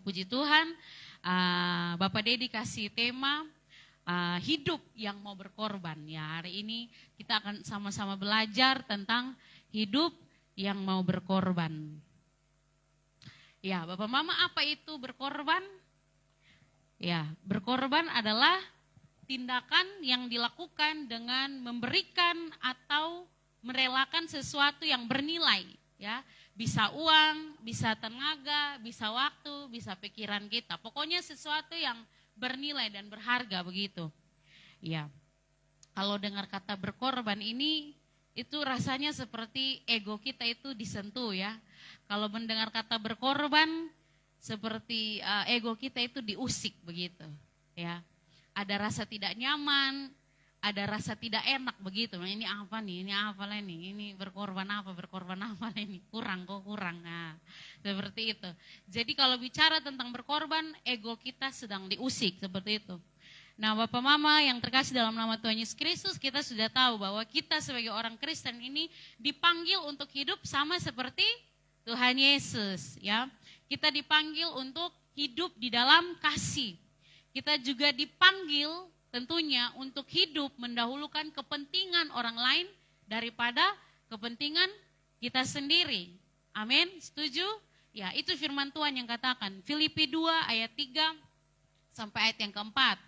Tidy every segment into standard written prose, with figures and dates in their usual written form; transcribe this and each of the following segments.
puji Tuhan, Bapak Dedi kasih tema hidup yang mau berkorban. Ya, hari ini kita akan sama-sama belajar tentang hidup yang mau berkorban. Ya, Bapak Mama, apa itu berkorban? Ya, berkorban adalah tindakan yang dilakukan dengan memberikan atau merelakan sesuatu yang bernilai, ya. Bisa uang, bisa tenaga, bisa waktu, bisa pikiran kita. Pokoknya sesuatu yang bernilai dan berharga begitu. Ya. Kalau dengar kata berkorban ini, itu rasanya seperti ego kita itu disentuh, ya. Kalau mendengar kata berkorban, seperti ego kita itu diusik begitu, ya. Ada rasa tidak nyaman, ada rasa tidak enak begitu. Nah, ini apa nih? Ini apa lah nih? Ini berkorban apa lah ini? Kurang. Nah, seperti itu. Jadi kalau bicara tentang berkorban, ego kita sedang diusik seperti itu. Nah, Bapak Mama yang terkasih dalam nama Tuhan Yesus Kristus, kita sudah tahu bahwa kita sebagai orang Kristen ini dipanggil untuk hidup sama seperti Tuhan Yesus, ya. Kita dipanggil untuk hidup di dalam kasih. Kita juga dipanggil tentunya untuk hidup mendahulukan kepentingan orang lain daripada kepentingan kita sendiri. Amin, setuju? Ya, itu firman Tuhan yang katakan. Filipi 2 ayat 3 sampai ayat yang keempat.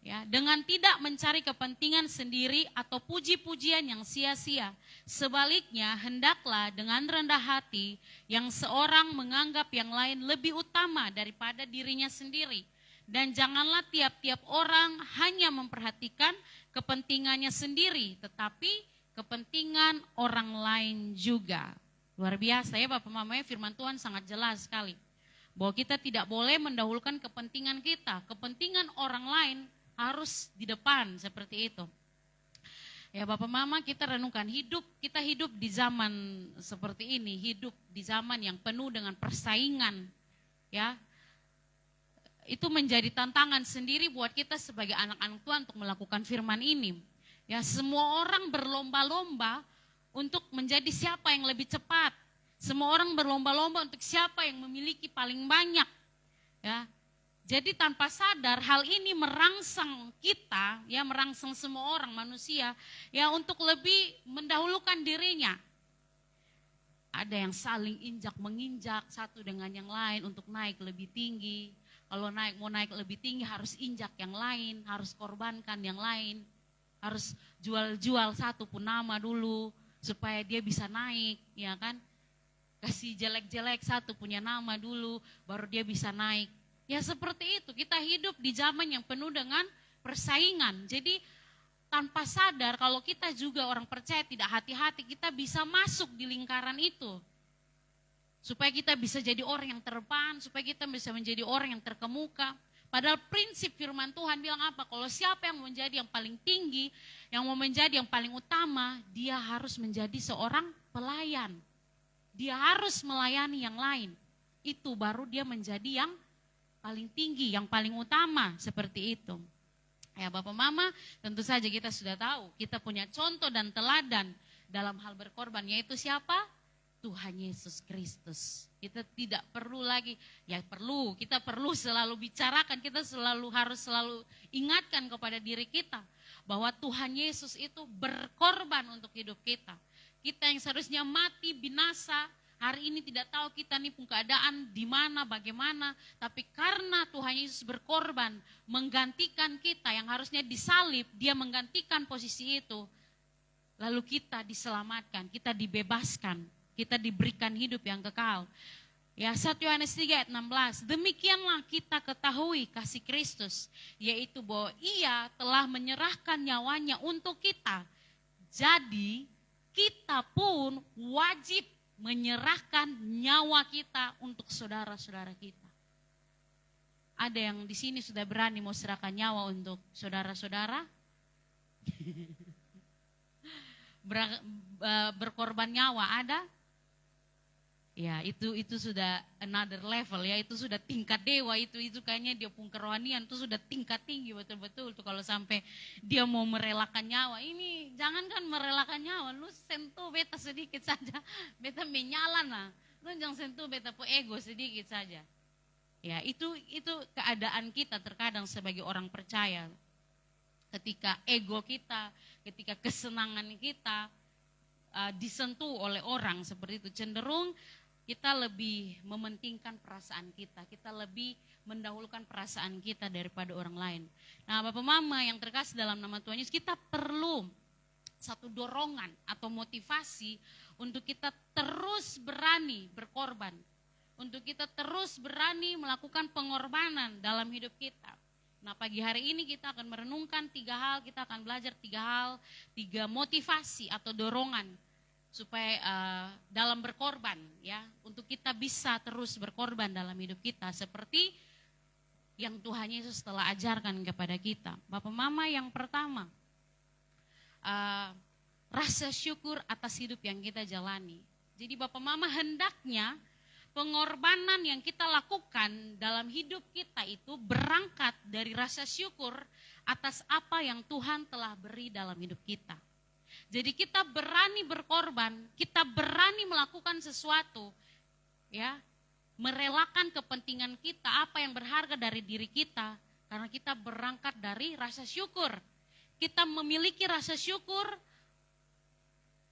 Ya, dengan tidak mencari kepentingan sendiri atau puji-pujian yang sia-sia. Sebaliknya, hendaklah dengan rendah hati yang seorang menganggap yang lain lebih utama daripada dirinya sendiri. Dan janganlah tiap-tiap orang hanya memperhatikan kepentingannya sendiri, tetapi kepentingan orang lain juga. Luar biasa ya Bapak Mama, firman Tuhan sangat jelas sekali. Bahwa kita tidak boleh mendahulukan kepentingan kita, kepentingan orang lain harus di depan seperti itu. Ya Bapak Mama, kita renungkan kita hidup di zaman seperti ini, hidup di zaman yang penuh dengan persaingan, ya. Itu menjadi tantangan sendiri buat kita sebagai anak-anak Tuhan untuk melakukan firman ini. Ya, semua orang berlomba-lomba untuk menjadi siapa yang lebih cepat. Semua orang berlomba-lomba untuk siapa yang memiliki paling banyak. Ya. Jadi tanpa sadar hal ini merangsang kita, ya merangsang semua orang manusia ya untuk lebih mendahulukan dirinya. Ada yang saling injak-menginjak satu dengan yang lain untuk naik lebih tinggi. Kalau mau naik lebih tinggi harus injak yang lain, harus korbankan yang lain, harus jual-jual satu pun nama dulu supaya dia bisa naik, ya kan? Kasih jelek-jelek satu punya nama dulu, baru dia bisa naik. Ya seperti itu, kita hidup di zaman yang penuh dengan persaingan. Jadi tanpa sadar kalau kita juga orang percaya tidak hati-hati, kita bisa masuk di lingkaran itu. Supaya kita bisa jadi orang yang terdepan, supaya kita bisa menjadi orang yang terkemuka. Padahal prinsip firman Tuhan bilang apa? Kalau siapa yang mau menjadi yang paling tinggi, yang mau menjadi yang paling utama, dia harus menjadi seorang pelayan. Dia harus melayani yang lain. Itu baru dia menjadi yang paling tinggi, yang paling utama, seperti itu. Ya Bapak Mama, tentu saja kita sudah tahu, kita punya contoh dan teladan dalam hal berkorban, yaitu siapa? Tuhan Yesus Kristus. Kita tidak perlu lagi, kita perlu selalu bicarakan, kita harus selalu ingatkan kepada diri kita bahwa Tuhan Yesus itu berkorban untuk hidup kita. Kita yang seharusnya mati binasa, hari ini tidak tahu kita nih keadaan di mana, bagaimana, tapi karena Tuhan Yesus berkorban menggantikan kita yang harusnya disalib, dia menggantikan posisi itu. Lalu kita diselamatkan, kita dibebaskan. Kita diberikan hidup yang kekal. Ya, 1 Yohanes 3 ayat 16. Demikianlah kita ketahui kasih Kristus, yaitu bahwa Ia telah menyerahkan nyawanya untuk kita. Jadi, kita pun wajib menyerahkan nyawa kita untuk saudara-saudara kita. Ada yang di sini sudah berani mau serahkan nyawa untuk saudara-saudara? Berkorban nyawa ada? Ya, itu sudah another level ya, itu sudah tingkat dewa, itu kayaknya dia pun kerohanian itu sudah tingkat tinggi betul-betul tuh kalau sampai dia mau merelakan nyawa. Ini jangankan merelakan nyawa, lu sentuh beta sedikit saja, beta menyala nah. Lu jangan sentuh beta po ego sedikit saja. Ya, itu keadaan kita terkadang sebagai orang percaya. Ketika ego kita, ketika kesenangan kita disentuh oleh orang seperti itu, cenderung kita lebih mementingkan perasaan kita lebih mendahulukan perasaan kita daripada orang lain. Nah, Bapak Mama yang terkasih dalam nama Tuhan Yesus, kita perlu satu dorongan atau motivasi untuk kita terus berani berkorban, untuk kita terus berani melakukan pengorbanan dalam hidup kita. Nah, pagi hari ini kita akan merenungkan 3 hal, kita akan belajar 3 hal, 3 motivasi atau dorongan supaya dalam berkorban, ya, untuk kita bisa terus berkorban dalam hidup kita seperti yang Tuhan Yesus telah ajarkan kepada kita. Bapak Mama, yang pertama, rasa syukur atas hidup yang kita jalani. Jadi Bapak Mama, hendaknya pengorbanan yang kita lakukan dalam hidup kita itu berangkat dari rasa syukur atas apa yang Tuhan telah beri dalam hidup kita. Jadi kita berani berkorban, kita berani melakukan sesuatu, ya, merelakan kepentingan kita, apa yang berharga dari diri kita, karena kita berangkat dari rasa syukur. Kita memiliki rasa syukur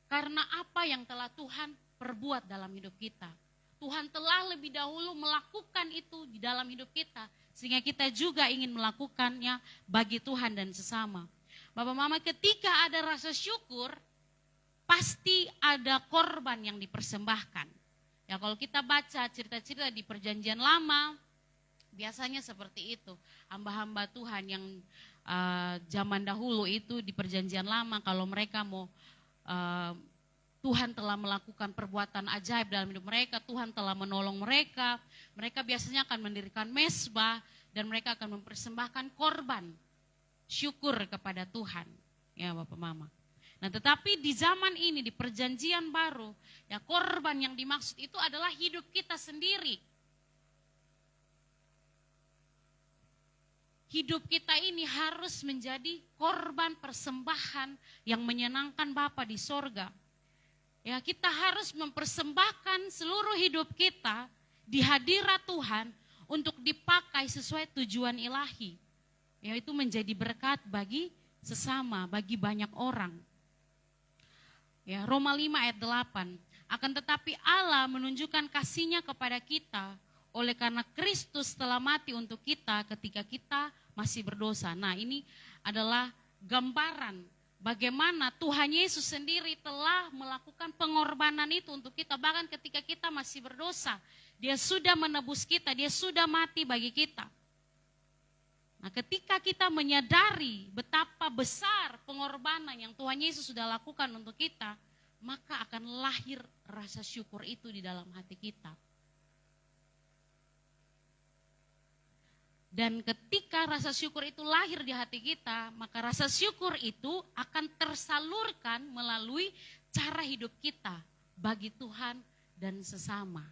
karena apa yang telah Tuhan perbuat dalam hidup kita. Tuhan telah lebih dahulu melakukan itu di dalam hidup kita, sehingga kita juga ingin melakukannya bagi Tuhan dan sesama. Bapak Mama, ketika ada rasa syukur, pasti ada korban yang dipersembahkan. Ya, kalau kita baca cerita-cerita di Perjanjian Lama, biasanya seperti itu. Hamba-hamba Tuhan yang zaman dahulu itu di Perjanjian Lama, kalau mereka mau Tuhan telah melakukan perbuatan ajaib dalam hidup mereka, Tuhan telah menolong mereka, mereka biasanya akan mendirikan mezbah dan mereka akan mempersembahkan korban syukur kepada Tuhan, ya Bapak Mama. Nah, tetapi di zaman ini, di Perjanjian Baru, ya, korban yang dimaksud itu adalah hidup kita sendiri. Hidup kita ini harus menjadi korban persembahan yang menyenangkan Bapa di sorga. Ya, kita harus mempersembahkan seluruh hidup kita di hadirat Tuhan untuk dipakai sesuai tujuan ilahi. Yaitu menjadi berkat bagi sesama, bagi banyak orang. Ya, Roma 5 ayat 8. Akan tetapi Allah menunjukkan kasih-Nya kepada kita oleh karena Kristus telah mati untuk kita ketika kita masih berdosa. Nah, ini adalah gambaran bagaimana Tuhan Yesus sendiri telah melakukan pengorbanan itu untuk kita. Bahkan ketika kita masih berdosa, Dia sudah menebus kita, Dia sudah mati bagi kita. Nah, ketika kita menyadari betapa besar pengorbanan yang Tuhan Yesus sudah lakukan untuk kita, maka akan lahir rasa syukur itu di dalam hati kita. Dan ketika rasa syukur itu lahir di hati kita, maka rasa syukur itu akan tersalurkan melalui cara hidup kita bagi Tuhan dan sesama.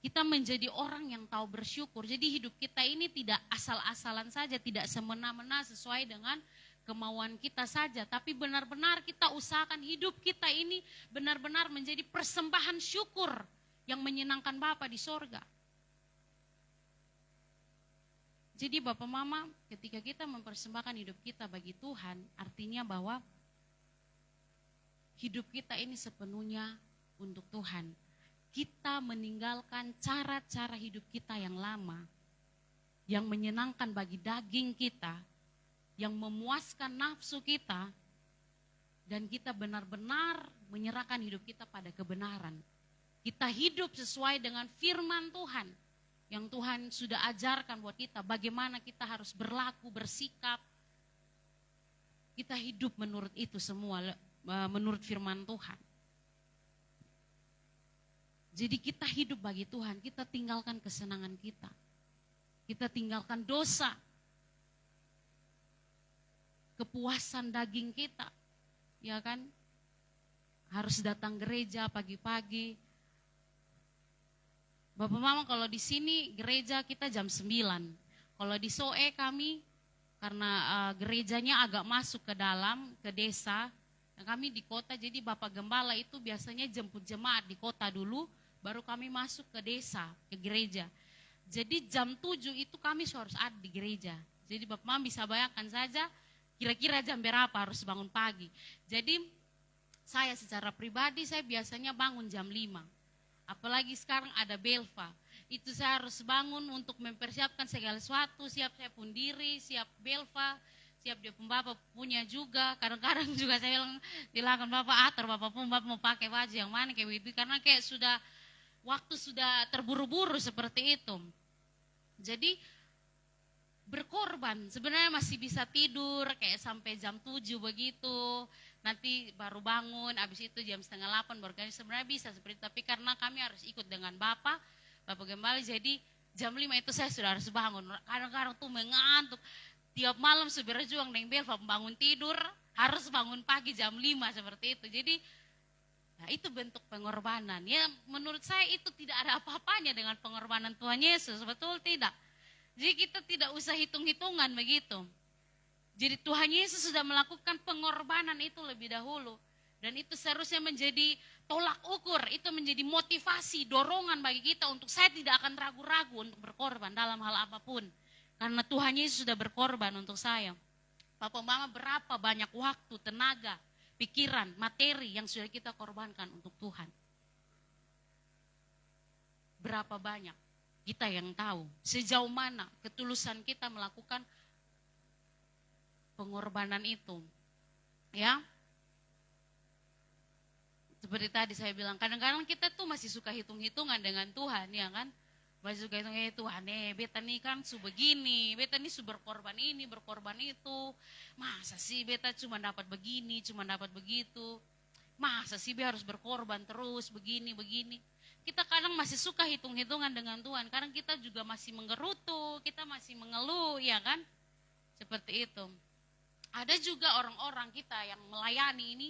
Kita menjadi orang yang tahu bersyukur. Jadi hidup kita ini tidak asal-asalan saja, tidak semena-mena sesuai dengan kemauan kita saja. Tapi benar-benar kita usahakan hidup kita ini benar-benar menjadi persembahan syukur yang menyenangkan Bapa di sorga. Jadi Bapak Mama, ketika kita mempersembahkan hidup kita bagi Tuhan, artinya bahwa hidup kita ini sepenuhnya untuk Tuhan. Kita meninggalkan cara-cara hidup kita yang lama, yang menyenangkan bagi daging kita, yang memuaskan nafsu kita, dan kita benar-benar menyerahkan hidup kita pada kebenaran. Kita hidup sesuai dengan firman Tuhan, yang Tuhan sudah ajarkan buat kita, bagaimana kita harus berlaku, bersikap. Kita hidup menurut itu semua, menurut firman Tuhan. Jadi kita hidup bagi Tuhan, kita tinggalkan kesenangan kita. Kita tinggalkan dosa, kepuasan daging kita, ya kan? Harus datang gereja pagi-pagi. Bapak Mama, kalau di sini gereja kita jam 9. Kalau di Soe kami, karena gerejanya agak masuk ke dalam, ke desa, kami di kota, jadi Bapak Gembala itu biasanya jemput jemaat di kota dulu, baru kami masuk ke desa, ke gereja. Jadi jam 7 itu kami harus ada di gereja. Jadi Bapak Mama bisa bayangkan saja kira-kira jam berapa harus bangun pagi. Jadi saya secara pribadi saya biasanya bangun jam 5. Apalagi sekarang ada Belva. Itu saya harus bangun untuk mempersiapkan segala sesuatu, siap saya pun diri, siap Belva, siap dia pun Bapak punya juga. Kadang-kadang juga saya bilang Bapak atur, Bapak pun Bapak mau pakai baju yang mana kayak begitu. Karena kayak waktu sudah terburu-buru seperti itu. Jadi berkorban, sebenarnya masih bisa tidur kayak sampai jam 7 begitu, nanti baru bangun, habis itu jam 7:30 baru kan sebenarnya bisa seperti itu, tapi karena kami harus ikut dengan Bapak Gembala, jadi jam 5 itu saya sudah harus bangun, kadang-kadang tuh mengantuk, tiap malam sudah berjuang dengan Belva, bangun tidur, harus bangun pagi jam 5 seperti itu, jadi nah, itu bentuk pengorbanan, ya menurut saya itu tidak ada apa-apanya dengan pengorbanan Tuhan Yesus, betul tidak? Jadi kita tidak usah hitung-hitungan begitu. Jadi Tuhan Yesus sudah melakukan pengorbanan itu lebih dahulu. Dan itu seharusnya menjadi tolak ukur, itu menjadi motivasi, dorongan bagi kita untuk saya tidak akan ragu-ragu untuk berkorban dalam hal apapun. Karena Tuhan Yesus sudah berkorban untuk saya. Papa Mama berapa banyak waktu, tenaga, pikiran, materi yang sudah kita korbankan untuk Tuhan. Berapa banyak? Kita yang tahu sejauh mana ketulusan kita melakukan pengorbanan itu. Ya. Seperti tadi saya bilang, kadang-kadang kita tuh masih suka hitung-hitungan dengan Tuhan, ya kan? Masih suka hitung Tuhan, beta nih kan su begini, beta nih su berkorban ini, berkorban itu. Masa sih beta cuma dapat begini, cuma dapat begitu. Masa sih beta harus berkorban terus begini. Kita kadang masih suka hitung-hitungan dengan Tuhan. Kadang kita juga masih menggerutu, kita masih mengeluh, ya kan? Seperti itu. Ada juga orang-orang kita yang melayani ini,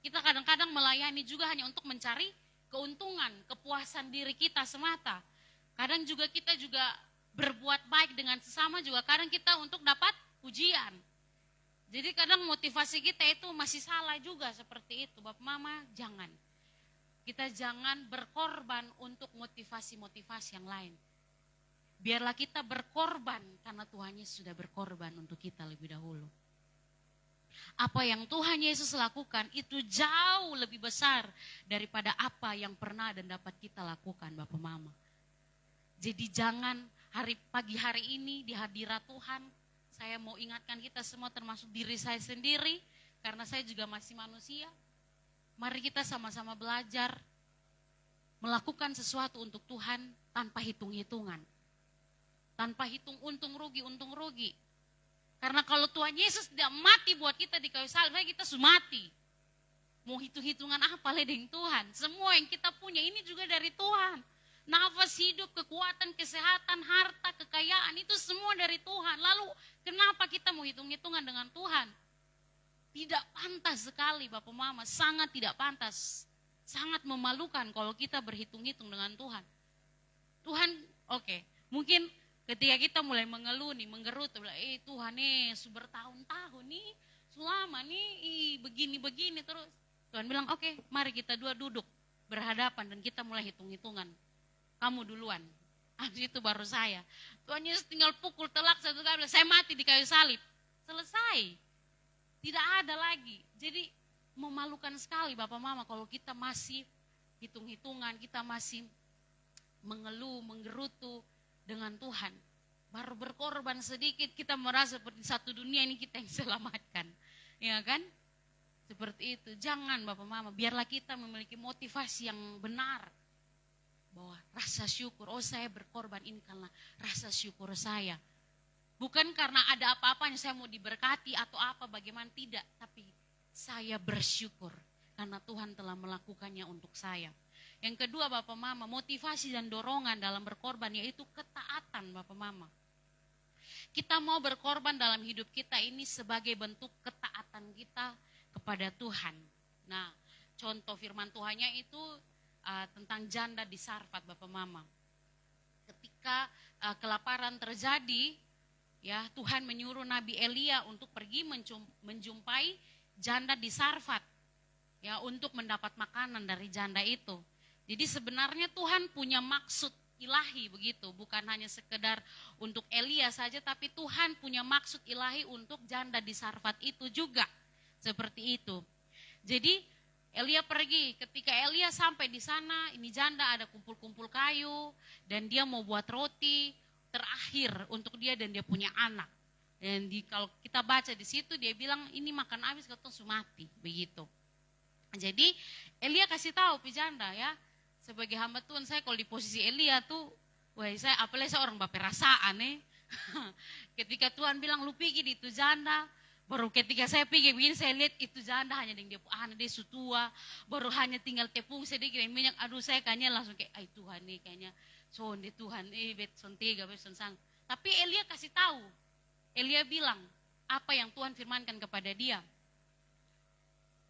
kita kadang-kadang melayani juga hanya untuk mencari keuntungan, kepuasan diri kita semata. Kadang juga kita juga berbuat baik dengan sesama juga, kadang kita untuk dapat pujian. Jadi kadang motivasi kita itu masih salah juga seperti itu. Bapak Mama, jangan. Kita jangan berkorban untuk motivasi-motivasi yang lain. Biarlah kita berkorban karena Tuhan Yesus sudah berkorban untuk kita lebih dahulu. Apa yang Tuhan Yesus lakukan itu jauh lebih besar daripada apa yang pernah dan dapat kita lakukan, Bapak Mama. Jadi jangan pagi hari ini di hadirat Tuhan, saya mau ingatkan kita semua termasuk diri saya sendiri, karena saya juga masih manusia. Mari kita sama-sama belajar melakukan sesuatu untuk Tuhan tanpa hitung-hitungan. Tanpa hitung untung rugi. Karena kalau Tuhan Yesus tidak mati buat kita di kayu salib, kita sudah mati. Mau hitung-hitungan apa dengan Tuhan? Semua yang kita punya ini juga dari Tuhan. Nafas hidup, kekuatan, kesehatan, harta, kekayaan, itu semua dari Tuhan. Lalu kenapa kita mau hitung-hitungan dengan Tuhan? Tidak pantas sekali Bapak Mama, sangat tidak pantas. Sangat memalukan kalau kita berhitung-hitung dengan Tuhan. Tuhan, oke, mungkin ketika kita mulai mengeluh nih, menggerutu, Tuhan bertahun-tahun nih, selama nih begini-begini terus. Tuhan bilang, oke, mari kita duduk berhadapan dan kita mulai hitung-hitungan. Kamu duluan, habis itu baru saya. Tuhan Yesus tinggal pukul telak satu kali, saya mati di kayu salib. Selesai. Tidak ada lagi. Jadi memalukan sekali Bapak Mama kalau kita masih hitung-hitungan, kita masih mengeluh, menggerutu dengan Tuhan. Baru berkorban sedikit kita merasa seperti satu dunia ini kita yang selamatkan. Ya kan? Seperti itu. Jangan Bapak Mama, biarlah kita memiliki motivasi yang benar. Bahwa rasa syukur, saya berkorban ini karena rasa syukur saya. Bukan karena ada apa-apanya saya mau diberkati atau apa bagaimana, tidak. Tapi saya bersyukur karena Tuhan telah melakukannya untuk saya. Yang kedua Bapak Mama, motivasi dan dorongan dalam berkorban yaitu ketaatan Bapak Mama. Kita mau berkorban dalam hidup kita ini sebagai bentuk ketaatan kita kepada Tuhan. Nah, contoh firman Tuhannya itu tentang janda di Sarfat Bapak Mama. Ketika kelaparan terjadi, ya Tuhan menyuruh Nabi Elia untuk pergi menjumpai janda di Sarfat, ya untuk mendapat makanan dari janda itu. Jadi sebenarnya Tuhan punya maksud ilahi begitu, bukan hanya sekedar untuk Elia saja, tapi Tuhan punya maksud ilahi untuk janda di Sarfat itu juga, seperti itu. Jadi Elia pergi, ketika Elia sampai di sana, ini janda ada kumpul-kumpul kayu, dan dia mau buat roti terakhir untuk dia dan dia punya anak. Dan kalau kita baca di situ dia bilang ini makan habis katong mati begitu. Jadi Elia kasih tahu pejanda ya, sebagai hamba Tuhan saya kalau di posisi Elia tuh, wah saya apalagi seorang baperasaan ketika Tuhan bilang lu pergi di itu janda, baru ketika saya pergi begini saya lihat itu janda hanya dengan dia anak dia sutua, baru hanya tinggal tepung sedikit dan minyak, aduh saya kayaknya langsung kayak ay Tuhan nih kayaknya sonde Tuhan bet son tega bet son sang. Tapi Elia kasih tahu, Elia bilang apa yang Tuhan firmankan kepada dia.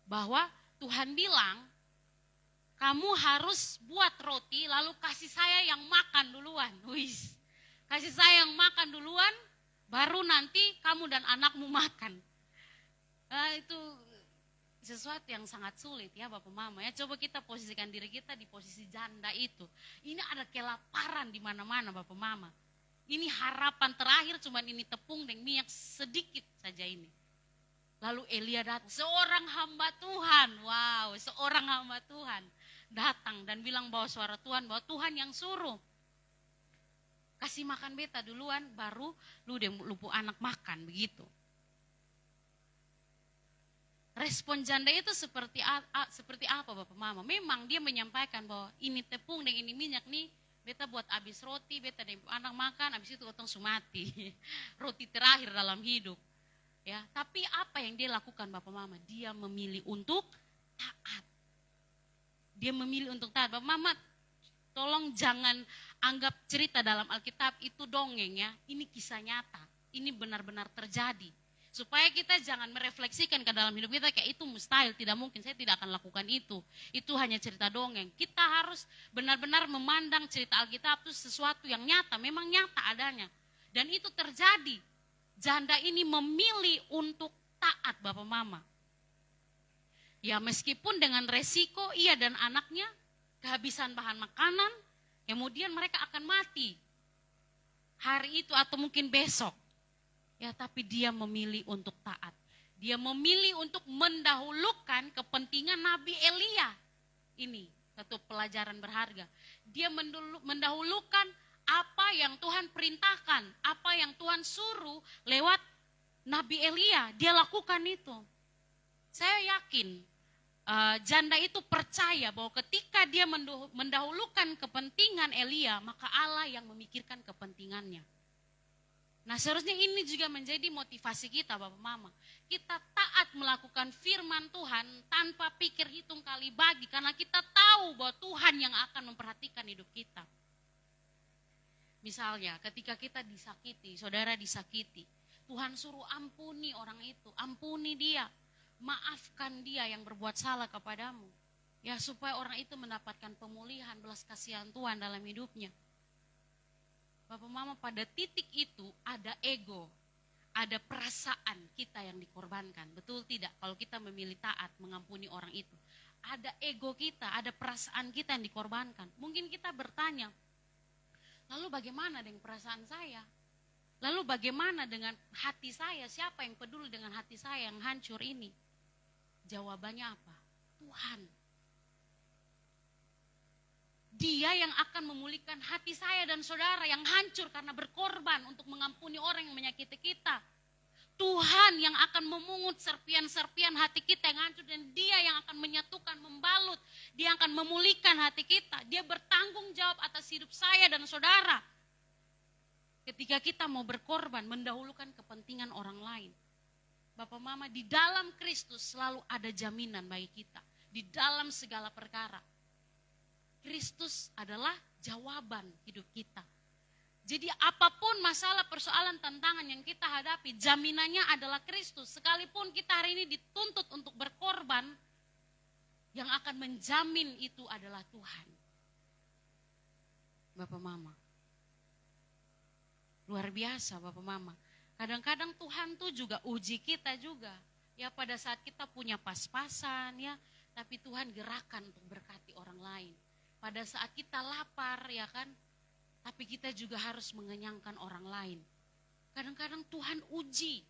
Bahwa Tuhan bilang, kamu harus buat roti lalu kasih saya yang makan duluan. Wis, kasih saya yang makan duluan, baru nanti kamu dan anakmu makan. Itu sesuatu yang sangat sulit ya Bapak Mama ya. Coba kita posisikan diri kita di posisi janda itu. Ini ada kelaparan di mana-mana Bapak Mama. Ini harapan terakhir cuman ini tepung dan minyak sedikit saja ini. Lalu Elia datang, seorang hamba Tuhan, wow, seorang hamba Tuhan datang dan bilang bahwa suara Tuhan, bahwa Tuhan yang suruh. Kasih makan beta duluan, baru lu lupu anak makan, begitu. Respon janda itu seperti apa Bapak Mama? Memang dia menyampaikan bahwa ini tepung dan ini minyak nih, beta buat habis roti, beta dan anak makan, habis itu otong sumati. Roti terakhir dalam hidup. Ya, tapi apa yang dia lakukan Bapak Mama? Dia memilih untuk taat. Dia memilih untuk taat. Bapak Mama, tolong jangan anggap cerita dalam Alkitab itu dongeng ya. Ini kisah nyata. Ini benar-benar terjadi. Supaya kita jangan merefleksikan ke dalam hidup kita kayak itu mustahil, tidak mungkin, saya tidak akan lakukan itu. Itu hanya cerita dongeng. Kita harus benar-benar memandang cerita Alkitab itu sesuatu yang nyata, memang nyata adanya. Dan itu terjadi. Janda ini memilih untuk taat Bapak Mama. Ya meskipun dengan resiko ia dan anaknya kehabisan bahan makanan, kemudian mereka akan mati. Hari itu atau mungkin besok. Ya, tapi dia memilih untuk taat. Dia memilih untuk mendahulukan kepentingan Nabi Elia. Ini satu pelajaran berharga. Dia mendahulukan apa yang Tuhan perintahkan, apa yang Tuhan suruh lewat Nabi Elia. Dia lakukan itu. Saya yakin janda itu percaya bahwa ketika dia mendahulukan kepentingan Elia, maka Allah yang memikirkan kepentingannya. Nah seharusnya ini juga menjadi motivasi kita Bapak Mama. Kita taat melakukan firman Tuhan tanpa pikir hitung kali bagi. Karena kita tahu bahwa Tuhan yang akan memperhatikan hidup kita. Misalnya ketika kita disakiti, saudara disakiti. Tuhan suruh ampuni orang itu, ampuni dia. Maafkan dia yang berbuat salah kepadamu. Ya supaya orang itu mendapatkan pemulihan, belas kasihan Tuhan dalam hidupnya. Bapak Mama pada titik itu ada ego, ada perasaan kita yang dikorbankan. Betul tidak? Kalau kita memilih taat mengampuni orang itu. Ada ego kita, ada perasaan kita yang dikorbankan. Mungkin kita bertanya, lalu bagaimana dengan perasaan saya? Lalu bagaimana dengan hati saya? Siapa yang peduli dengan hati saya yang hancur ini? Jawabannya apa? Tuhan. Dia yang akan memulihkan hati saya dan saudara yang hancur karena berkorban untuk mengampuni orang yang menyakiti kita. Tuhan yang akan memungut serpian-serpian hati kita yang hancur dan dia yang akan menyatukan, membalut. Dia akan memulihkan hati kita. Dia bertanggung jawab atas hidup saya dan saudara. Ketika kita mau berkorban, mendahulukan kepentingan orang lain. Bapak Mama, di dalam Kristus selalu ada jaminan bagi kita. Di dalam segala perkara. Kristus adalah jawaban hidup kita. Jadi apapun masalah, persoalan, tantangan yang kita hadapi, jaminannya adalah Kristus. Sekalipun kita hari ini dituntut untuk berkorban, yang akan menjamin itu adalah Tuhan. Bapak Mama. Luar biasa Bapak Mama. Kadang-kadang Tuhan tuh juga uji kita juga. Ya pada saat kita punya pas-pasan ya, tapi Tuhan gerakan untuk berkati orang lain. Pada saat kita lapar ya kan, tapi kita juga harus mengenyangkan orang lain. Kadang-kadang Tuhan uji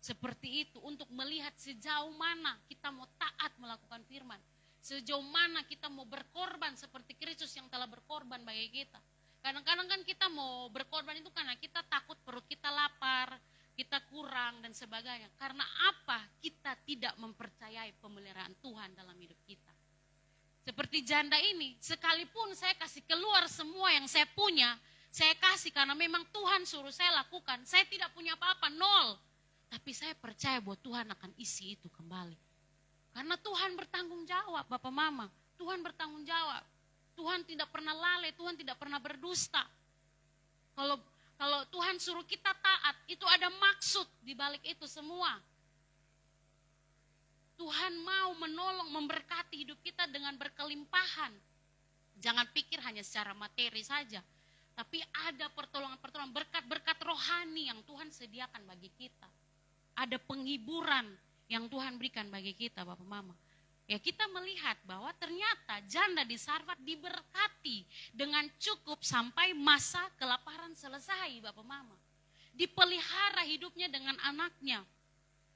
seperti itu untuk melihat sejauh mana kita mau taat melakukan firman. Sejauh mana kita mau berkorban seperti Kristus yang telah berkorban bagi kita. Kadang-kadang kan kita mau berkorban itu karena kita takut perut kita lapar, kita kurang dan sebagainya. Karena apa? Kita tidak mempercayai pemeliharaan Tuhan dalam hidup kita. Seperti janda ini, sekalipun saya kasih keluar semua yang saya punya, saya kasih karena memang Tuhan suruh saya lakukan. Saya tidak punya apa-apa, nol. Tapi saya percaya bahwa Tuhan akan isi itu kembali. Karena Tuhan bertanggung jawab, Bapak Mama. Tuhan bertanggung jawab. Tuhan tidak pernah lalai, Tuhan tidak pernah berdusta. Kalau Tuhan suruh kita taat, itu ada maksud di balik itu semua. Tuhan mau menolong, memberkati hidup kita dengan berkelimpahan. Jangan pikir hanya secara materi saja. Tapi ada pertolongan-pertolongan, berkat-berkat rohani yang Tuhan sediakan bagi kita. Ada penghiburan yang Tuhan berikan bagi kita, Bapak Mama. Ya, kita melihat bahwa ternyata janda di Sarfat diberkati dengan cukup sampai masa kelaparan selesai, Bapak Mama. Dipelihara hidupnya dengan anaknya.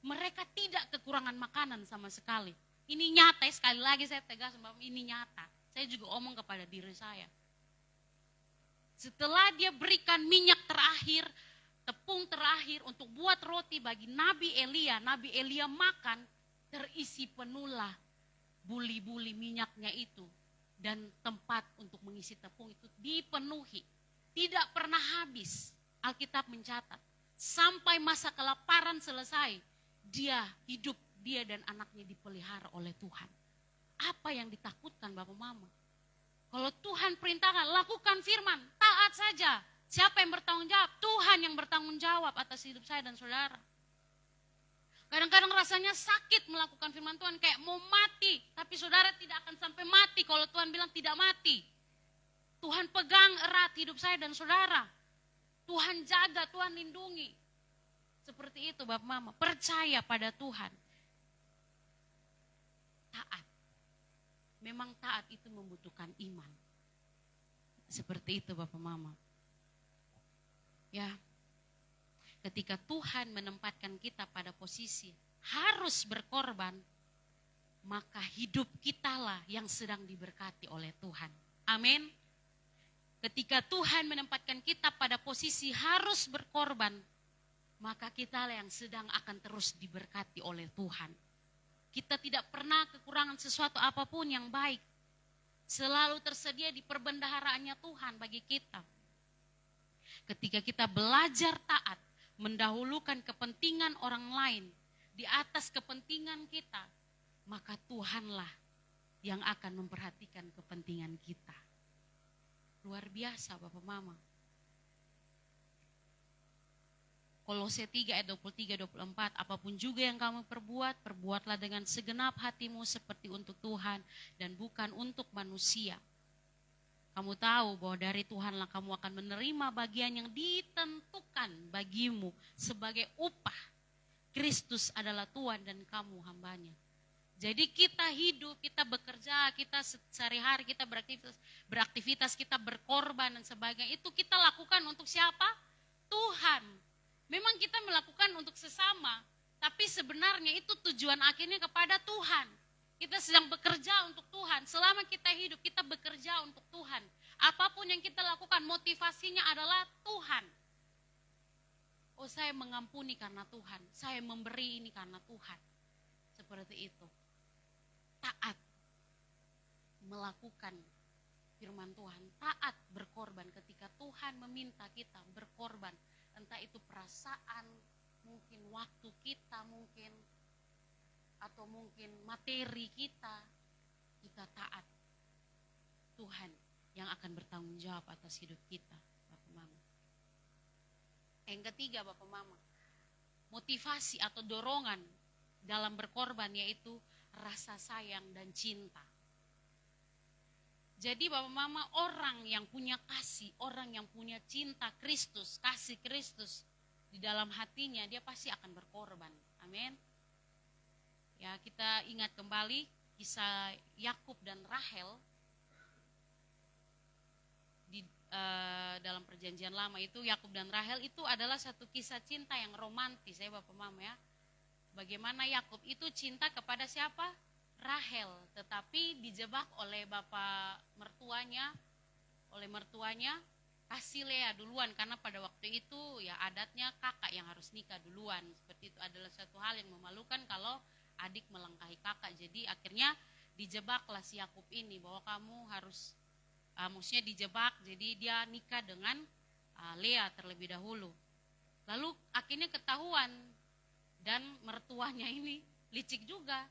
Mereka tidak kekurangan makanan sama sekali. Ini nyata, sekali lagi saya tegas, Bapak, ini nyata. Saya juga omong kepada diri saya. Setelah dia berikan minyak terakhir, tepung terakhir untuk buat roti bagi Nabi Elia makan, terisi penuhlah buli-buli minyaknya itu. Dan tempat untuk mengisi tepung itu dipenuhi. Tidak pernah habis, Alkitab mencatat. Sampai masa kelaparan selesai, dia dan anaknya dipelihara oleh Tuhan. Apa yang ditakutkan Bapak Mama? Kalau Tuhan perintahkan, lakukan firman, taat saja. Siapa yang bertanggung jawab? Tuhan yang bertanggung jawab atas hidup saya dan saudara. Kadang-kadang rasanya sakit melakukan firman Tuhan, kayak mau mati. Tapi saudara tidak akan sampai mati kalau Tuhan bilang tidak mati. Tuhan pegang erat hidup saya dan saudara. Tuhan jaga, Tuhan lindungi. Seperti itu Bapak Mama, percaya pada Tuhan. Taat. Memang taat itu membutuhkan iman. Seperti itu Bapak Mama. Ya. Ketika Tuhan menempatkan kita pada posisi harus berkorban, maka hidup kitalah yang sedang diberkati oleh Tuhan. Amin. Ketika Tuhan menempatkan kita pada posisi harus berkorban, maka kitalah yang sedang akan terus diberkati oleh Tuhan. Kita tidak pernah kekurangan sesuatu apapun yang baik. Selalu tersedia di perbendaharaannya Tuhan bagi kita. Ketika kita belajar taat, mendahulukan kepentingan orang lain di atas kepentingan kita, maka Tuhanlah yang akan memperhatikan kepentingan kita. Luar biasa Bapak Mama. Kolose 3 ayat 23-24, apapun juga yang kamu perbuat, perbuatlah dengan segenap hatimu seperti untuk Tuhan dan bukan untuk manusia. Kamu tahu bahwa dari Tuhanlah kamu akan menerima bagian yang ditentukan bagimu sebagai upah. Kristus adalah Tuhan dan kamu hambanya. Jadi kita hidup, kita bekerja, kita sehari-hari kita beraktivitas, kita berkorban dan sebagainya. Itu kita lakukan untuk siapa? Tuhan. Memang kita melakukan untuk sesama, tapi sebenarnya itu tujuan akhirnya kepada Tuhan. Kita sedang bekerja untuk Tuhan. Selama kita hidup, kita bekerja untuk Tuhan. Apapun yang kita lakukan, motivasinya adalah Tuhan. Oh, saya mengampuni karena Tuhan. Saya memberi ini karena Tuhan. Seperti itu. Taat melakukan firman Tuhan. Taat berkorban ketika Tuhan meminta kita berkorban. Entah itu perasaan, mungkin waktu kita, atau mungkin materi kita taat. Tuhan yang akan bertanggung jawab atas hidup kita, Bapak Mama. Yang ketiga Bapak Mama, motivasi atau dorongan dalam berkorban yaitu rasa sayang dan cinta. Jadi Bapak Mama, orang yang punya kasih, orang yang punya cinta Kristus, kasih Kristus di dalam hatinya, dia pasti akan berkorban. Amin. Ya, kita ingat kembali kisah Yakub dan Rahel dalam perjanjian lama itu Yakub dan Rahel itu adalah satu kisah cinta yang romantis ya Bapak Mama ya. Bagaimana Yakub itu cinta kepada siapa? Rahel, tetapi dijebak oleh bapak mertuanya, kasih Lea duluan karena pada waktu itu ya adatnya kakak yang harus nikah duluan. Seperti itu adalah satu hal yang memalukan kalau adik melangkahi kakak. Jadi akhirnya dijebaklah si Yakub ini bahwa kamu harus maksudnya dijebak, jadi dia nikah dengan Lea terlebih dahulu. Lalu akhirnya ketahuan dan mertuanya ini licik juga.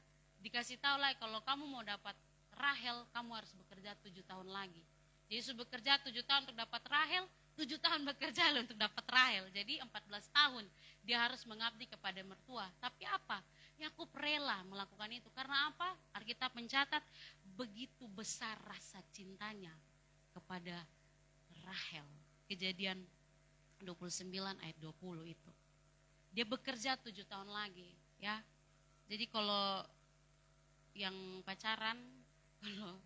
Dikasih tahu lah kalau kamu mau dapat Rahel, kamu harus bekerja 7 tahun lagi. Jadi sudah bekerja 7 tahun untuk dapat Rahel, 7 tahun bekerja untuk dapat Rahel. Jadi 14 tahun dia harus mengabdi kepada mertua. Tapi apa? Yakub rela melakukan itu. Karena apa? Alkitab mencatat begitu besar rasa cintanya kepada Rahel. Kejadian 29 ayat 20 itu. Dia bekerja 7 tahun lagi, ya. Jadi kalau yang pacaran, kalau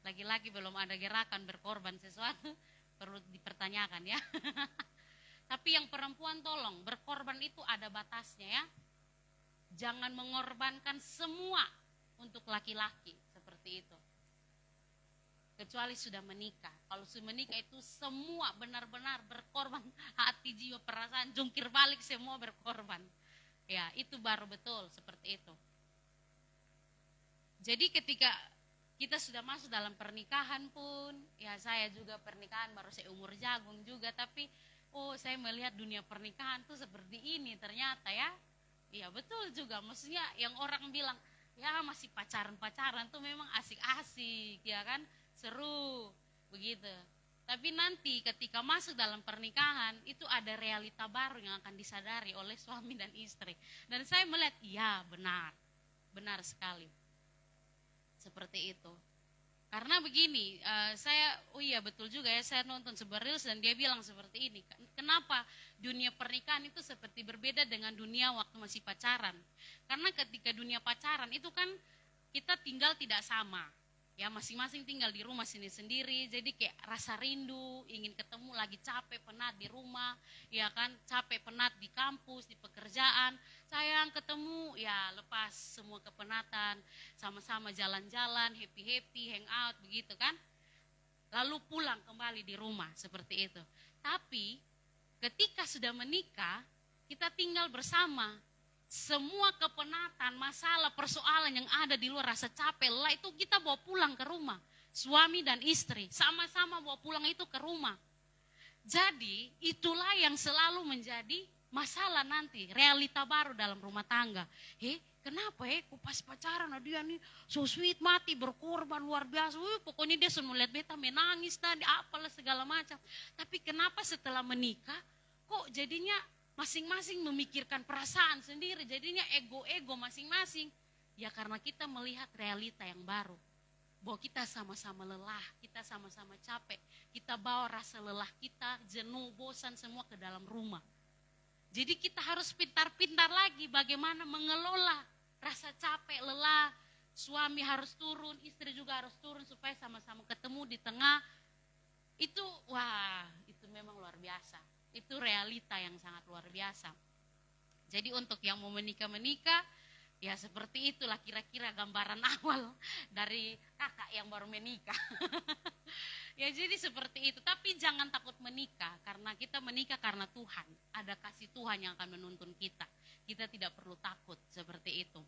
lagi-lagi belum ada gerakan berkorban sesuatu, perlu dipertanyakan ya. Tapi yang perempuan tolong, berkorban itu ada batasnya ya. Jangan mengorbankan semua untuk laki-laki, seperti itu. Kecuali sudah menikah. Kalau sudah menikah itu semua benar-benar berkorban, hati, jiwa, perasaan, jungkir balik semua berkorban. Ya, itu baru betul seperti itu. Jadi ketika kita sudah masuk dalam pernikahan pun, ya saya juga pernikahan baru seumur jagung juga, tapi saya melihat dunia pernikahan tuh seperti ini ternyata ya. Iya betul juga, maksudnya yang orang bilang, ya masih pacaran-pacaran tuh memang asik-asik ya kan. Seru begitu. Tapi nanti ketika masuk dalam pernikahan itu ada realita baru yang akan disadari oleh suami dan istri. Dan saya melihat iya benar sekali seperti itu. Karena begini, iya betul juga ya, saya nonton sebuah reels dan dia bilang seperti ini. Kenapa dunia pernikahan itu seperti berbeda dengan dunia waktu masih pacaran? Karena ketika dunia pacaran itu kan kita tinggal tidak sama. Ya masing-masing tinggal di rumah sendiri, jadi kayak rasa rindu, ingin ketemu lagi, capek, penat di rumah, ya kan, capek, penat di kampus, di pekerjaan, sayang ketemu, ya lepas semua kepenatan, sama-sama jalan-jalan, happy-happy, hang out, begitu kan. Lalu pulang kembali di rumah, seperti itu. Tapi ketika sudah menikah, kita tinggal bersama. Semua kepenatan, masalah, persoalan yang ada di luar, rasa capek, lelah itu kita bawa pulang ke rumah. Suami dan istri sama-sama bawa pulang itu ke rumah. Jadi itulah yang selalu menjadi masalah nanti, realita baru dalam rumah tangga. Kenapa kok pas pacaran dia nih so sweet, mati, berkorban luar biasa. Pokoknya dia semua lihat beta menangis tadi, apalah segala macam. Tapi kenapa setelah menikah kok jadinya masing-masing memikirkan perasaan sendiri, jadinya ego-ego masing-masing. Ya karena kita melihat realita yang baru. Bahwa kita sama-sama lelah, kita sama-sama capek. Kita bawa rasa lelah kita, jenuh, bosan semua ke dalam rumah. Jadi kita harus pintar-pintar lagi bagaimana mengelola rasa capek, lelah. Suami harus turun, istri juga harus turun supaya sama-sama ketemu di tengah. Itu memang luar biasa. Itu realita yang sangat luar biasa. Jadi untuk yang mau menikah, ya seperti itulah kira-kira gambaran awal dari kakak yang baru menikah. Ya jadi seperti itu, tapi jangan takut menikah, karena kita menikah karena Tuhan. Ada kasih Tuhan yang akan menuntun kita. Kita tidak perlu takut seperti itu.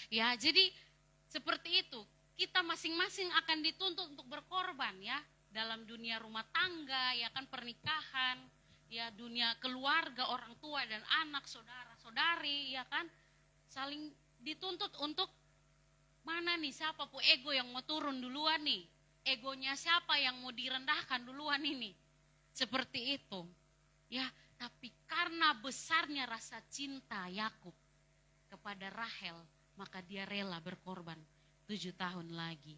Ya jadi seperti itu, kita masing-masing akan dituntut untuk berkorban ya. Dalam dunia rumah tangga, ya kan pernikahan, ya dunia keluarga, orang tua dan anak, saudara-saudari, ya kan saling dituntut untuk mana nih, siapa pun ego yang mau turun duluan nih, egonya siapa yang mau direndahkan duluan ini, seperti itu, ya. Tapi karena besarnya rasa cinta Yakub kepada Rahel, maka dia rela berkorban 7 tahun lagi.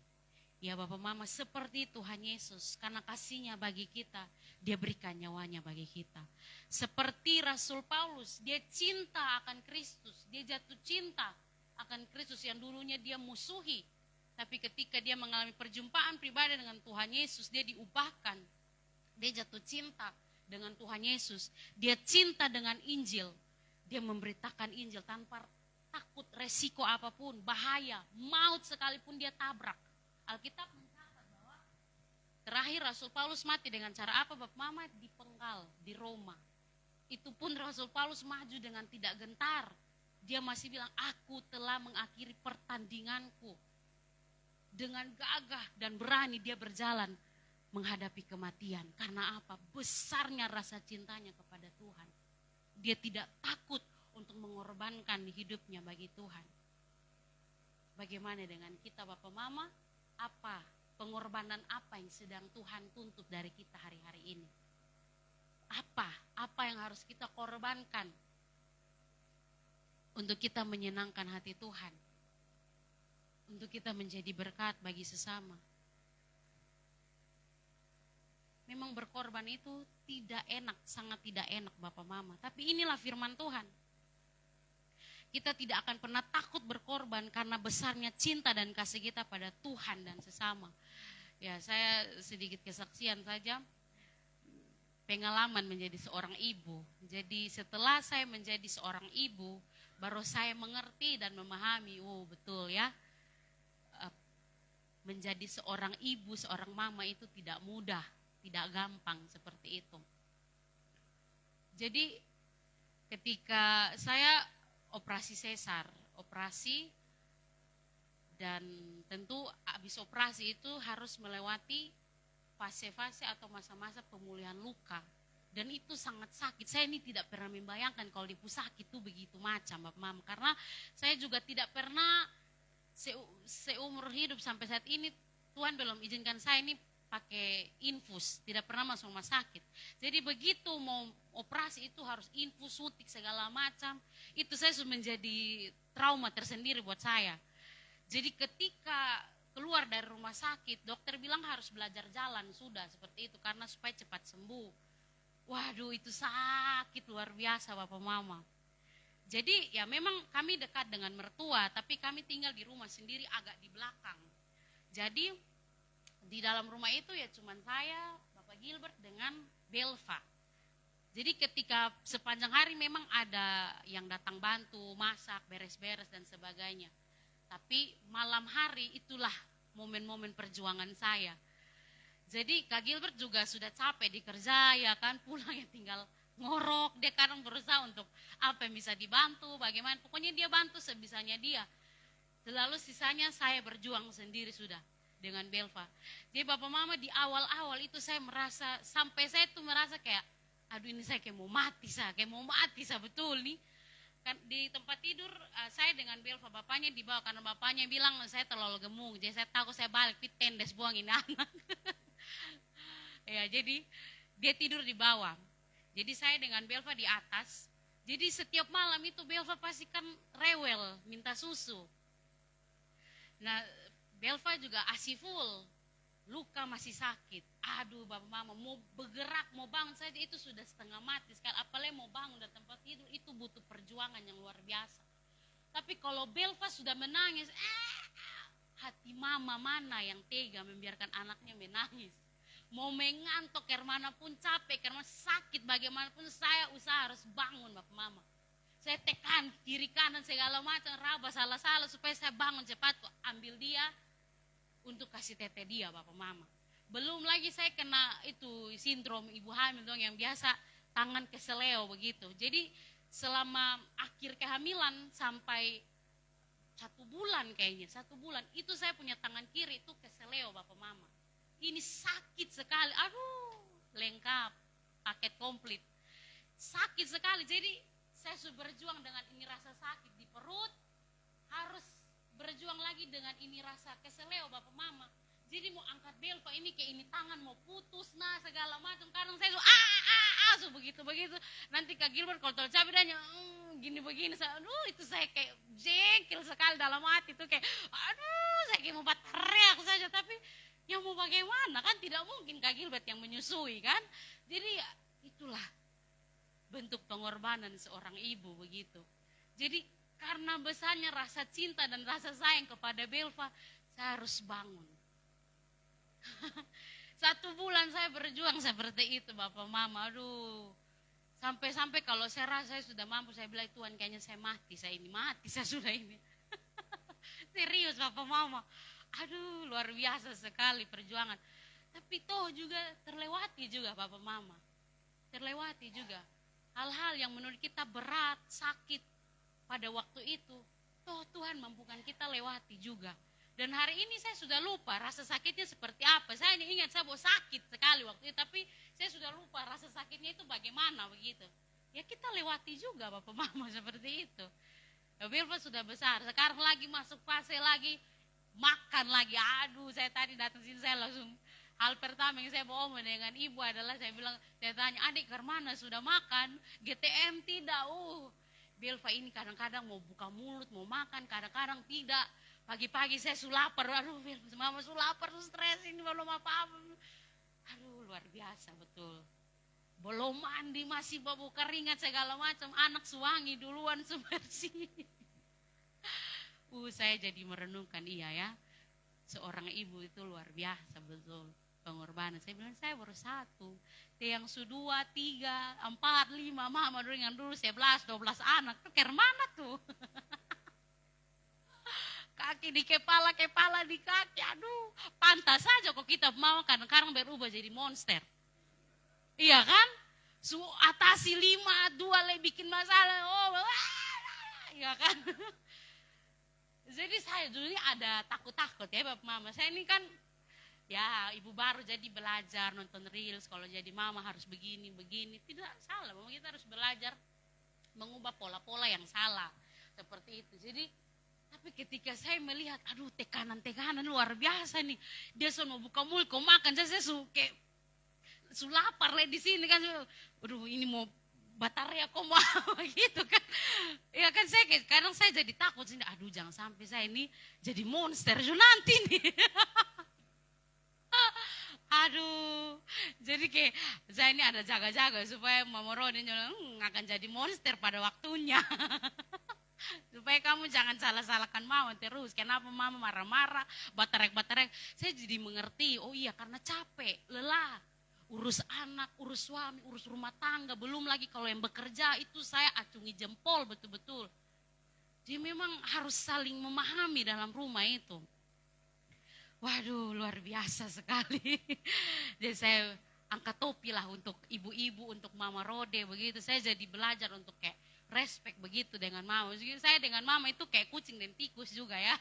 Ya Bapak Mama, seperti Tuhan Yesus, karena kasihnya bagi kita, dia berikan nyawanya bagi kita. Seperti Rasul Paulus, dia cinta akan Kristus, dia jatuh cinta akan Kristus yang dulunya dia musuhi. Tapi ketika dia mengalami perjumpaan pribadi dengan Tuhan Yesus, dia diubahkan Dia jatuh cinta dengan Tuhan Yesus. Dia cinta dengan Injil. Dia memberitakan Injil tanpa takut resiko apapun, bahaya, maut sekalipun dia tabrak. Alkitab mencatat bahwa terakhir Rasul Paulus mati dengan cara apa, Bapak Mama? Dipenggal di Roma. Itu pun Rasul Paulus maju dengan tidak gentar. Dia masih bilang, aku telah mengakhiri pertandinganku. Dengan gagah dan berani dia berjalan menghadapi kematian. Karena apa? Besarnya rasa cintanya kepada Tuhan. Dia tidak takut untuk mengorbankan hidupnya bagi Tuhan. Bagaimana dengan kita, Bapak Mama? Apa pengorbanan apa yang sedang Tuhan tuntut dari kita hari-hari ini? Apa yang harus kita korbankan untuk kita menyenangkan hati Tuhan? Untuk kita menjadi berkat bagi sesama. Memang berkorban itu tidak enak, sangat tidak enak Bapak Mama. Tapi inilah firman Tuhan. Kita tidak akan pernah takut berkorban karena besarnya cinta dan kasih kita pada Tuhan dan sesama. Ya, saya sedikit kesaksian saja. Pengalaman menjadi seorang ibu. Jadi setelah saya menjadi seorang ibu, baru saya mengerti dan memahami, oh betul ya. Menjadi seorang ibu, seorang mama itu tidak mudah, tidak gampang seperti itu. Jadi ketika saya operasi sesar, dan tentu habis operasi itu harus melewati fase-fase atau masa-masa pemulihan luka. Dan itu sangat sakit. Saya ini tidak pernah membayangkan kalau di pusakit itu begitu macam, Bapak Mama. Karena saya juga tidak pernah seumur hidup sampai saat ini Tuhan belum izinkan saya ini pakai infus, tidak pernah masuk rumah sakit. Jadi begitu mau operasi itu harus infus, suntik segala macam. Itu saya sudah menjadi trauma tersendiri buat saya. Jadi ketika keluar dari rumah sakit, dokter bilang harus belajar jalan sudah seperti itu karena supaya cepat sembuh. Waduh, itu sakit luar biasa Bapak Mama. Jadi ya memang kami dekat dengan mertua, tapi kami tinggal di rumah sendiri agak di belakang. Jadi di dalam rumah itu ya cuman saya, Bapak Gilbert dengan Belva. Jadi ketika sepanjang hari memang ada yang datang bantu, masak, beres-beres dan sebagainya. Tapi malam hari itulah momen-momen perjuangan saya. Jadi Kak Gilbert juga sudah capek dikerja ya kan, pulang ya tinggal ngorok, dia kadang berusaha untuk apa yang bisa dibantu, bagaimana, pokoknya dia bantu sebisanya dia. Lalu sisanya saya berjuang sendiri sudah dengan Belva. Jadi Bapak Mama di awal-awal itu saya merasa, sampai saya tuh merasa kayak, aduh ini saya kayak mau mati betul nih. Kan di tempat tidur saya dengan Belva, bapaknya di bawah karena bapaknya bilang saya terlalu gemuk, jadi saya takut saya balik tendes buangin anak. Ya jadi dia tidur di bawah. Jadi saya dengan Belva di atas. Jadi setiap malam itu Belva pasti kan rewel, minta susu. Nah Belva juga ASI full, luka masih sakit. Aduh Bapak Mama, mau bergerak, mau bangun saja itu sudah setengah mati. Sekali apalagi mau bangun dari tempat tidur itu butuh perjuangan yang luar biasa. Tapi kalau Belva sudah menangis, hati mama mana yang tega membiarkan anaknya menangis. Mau mengantuk karena pun capek, karena sakit bagaimanapun saya usaha harus bangun Bapak Mama. Saya tekan kiri kanan segala macam, raba salah-salah supaya saya bangun cepat, ambil dia untuk kasih tete dia Bapak Mama. Belum lagi saya kena itu sindrom ibu hamil dong yang biasa tangan keseleo begitu. Jadi selama akhir kehamilan sampai 1 bulan kayaknya, 1 bulan itu saya punya tangan kiri itu keseleo Bapak Mama. Ini sakit sekali, aduh lengkap, paket komplit. Sakit sekali, jadi saya sudah berjuang dengan ini rasa sakit di perut, harus berjuang lagi dengan ini rasa keseleo Bapak Mama. Jadi mau angkat Belva ini kayak ini tangan mau putus, nah segala macam. Kadang saya tuh begitu. Nanti Kak Gilbert kalau tercapai dia gini begini, aduh itu saya kayak jengkel sekali dalam hati tuh kayak, aduh saya kayak mau teriak saja tapi ya mau bagaimana kan tidak mungkin Kak Gilbert yang menyusui kan. Jadi ya, itulah bentuk pengorbanan seorang ibu begitu. Jadi karena besarnya rasa cinta dan rasa sayang kepada Belva, saya harus bangun. 1 bulan saya berjuang seperti itu Bapak Mama. Aduh. Sampai-sampai kalau saya rasa saya sudah mampu, saya bilang Tuhan kayaknya saya mati, saya sudah ini. Serius Bapak Mama. Aduh, luar biasa sekali perjuangan. Tapi toh juga terlewati juga Bapak Mama. Terlewati juga. Hal-hal yang menurut kita berat, sakit pada waktu itu. Toh Tuhan mampukan kita lewati juga. Dan hari ini saya sudah lupa rasa sakitnya seperti apa. Saya hanya ingat saya sakit sekali waktu itu. Tapi saya sudah lupa rasa sakitnya itu bagaimana begitu. Ya kita lewati juga Bapak Mama seperti itu. Bilva sudah besar. Sekarang lagi masuk fase lagi. Makan lagi, aduh saya tadi datang sini saya langsung hal pertama yang saya bawa dengan ibu adalah saya bilang, saya tanya adik Karmana sudah makan, GTM tidak, Bilva ini kadang-kadang mau buka mulut, mau makan, kadang-kadang tidak, pagi-pagi saya sulapar, aduh Bilva mama sulapar, stres ini belum apa-apa, aduh luar biasa betul, belum mandi masih bau keringat segala macam, anak suangi duluan bersih. Saya jadi merenungkan ya, seorang ibu itu luar biasa betul pengorbanan. Saya bilang saya baru 1, yang sudah 2, 3, 4, 5, mama dengan dulu 11, 12 anak, tuh ke mana tuh? Kaki di kepala di kaki, aduh pantas saja kok kita mau kadang-kadang berubah jadi monster. Iya kan? Atasi 5, 2 lebih bikin masalah, iya kan? Jadi saya dulu ada takut-takut ya Bapak Mama. Saya ini kan ya ibu baru jadi belajar nonton reels. Kalau jadi mama harus begini. Tidak salah, mama kita harus belajar mengubah pola-pola yang salah. Seperti itu. Jadi tapi ketika saya melihat aduh tekanan luar biasa nih. Dia sudah mau buka mulut, kau makan. Saya kayak lapar di sini kan. Aduh ini mau baterai aku mau gitu kan. Ya kan saya kadang saya jadi takut sini. Aduh jangan sampai saya ini jadi monster nanti nih. Aduh. Jadi kayak saya ini ada jaga-jaga supaya Mama Rodi akan jadi monster pada waktunya. Supaya kamu jangan salah-salahkan Mama terus. Kenapa Mama marah-marah, baterek. Saya jadi mengerti. Oh iya karena capek, lelah. Urus anak, urus suami, urus rumah tangga, belum lagi kalau yang bekerja itu saya acungi jempol betul-betul. Jadi memang harus saling memahami dalam rumah itu. Waduh luar biasa sekali. Jadi saya angkat topi lah untuk ibu-ibu, untuk Mama Rode begitu. Saya jadi belajar untuk kayak respect begitu dengan Mama. Jadi saya dengan Mama itu kayak kucing dan tikus juga ya.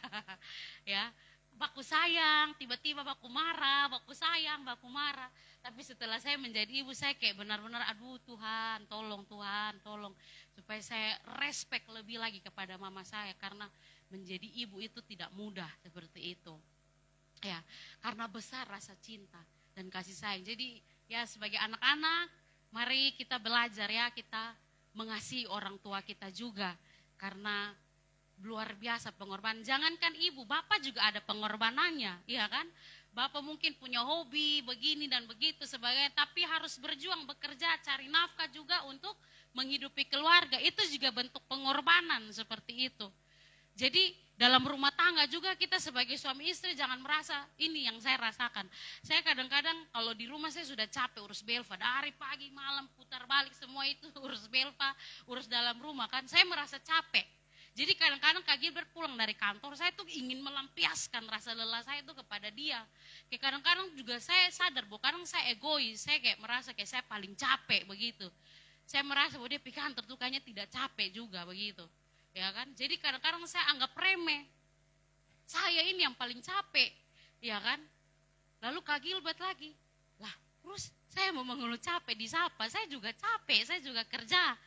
Ya. Baku sayang, tiba-tiba baku marah, baku sayang, baku marah. Tapi setelah saya menjadi ibu, saya kayak benar-benar, aduh Tuhan, tolong. Supaya saya respect lebih lagi kepada mama saya. Karena menjadi ibu itu tidak mudah seperti itu. Ya, karena besar rasa cinta dan kasih sayang. Jadi ya sebagai anak-anak, mari kita belajar ya, kita mengasihi orang tua kita juga. Karena luar biasa pengorbanan. Jangankan ibu, bapak juga ada pengorbanannya, iya kan? Bapak mungkin punya hobi begini dan begitu sebagainya, tapi harus berjuang, bekerja, cari nafkah juga untuk menghidupi keluarga. Itu juga bentuk pengorbanan seperti itu. Jadi dalam rumah tangga juga kita sebagai suami istri jangan merasa ini yang saya rasakan. Saya kadang-kadang kalau di rumah saya sudah capek urus Belva, dari pagi malam putar balik semua itu urus Belva, urus dalam rumah kan. Saya merasa capek. Jadi kadang-kadang Kak Gilbert pulang dari kantor, saya tuh ingin melampiaskan rasa lelah saya itu kepada dia. Kayak kadang-kadang juga saya sadar bahwa kadang saya egois, saya kayak merasa kayak saya paling capek begitu. Saya merasa bahwa dia pikir kantor tuh kayaknya tidak capek juga begitu. Ya kan? Jadi kadang-kadang saya anggap remeh. Saya ini yang paling capek, ya kan? Lalu Kak Gilbert lagi, lah terus saya mau mengeluh capek disapa, saya juga capek, saya juga kerja.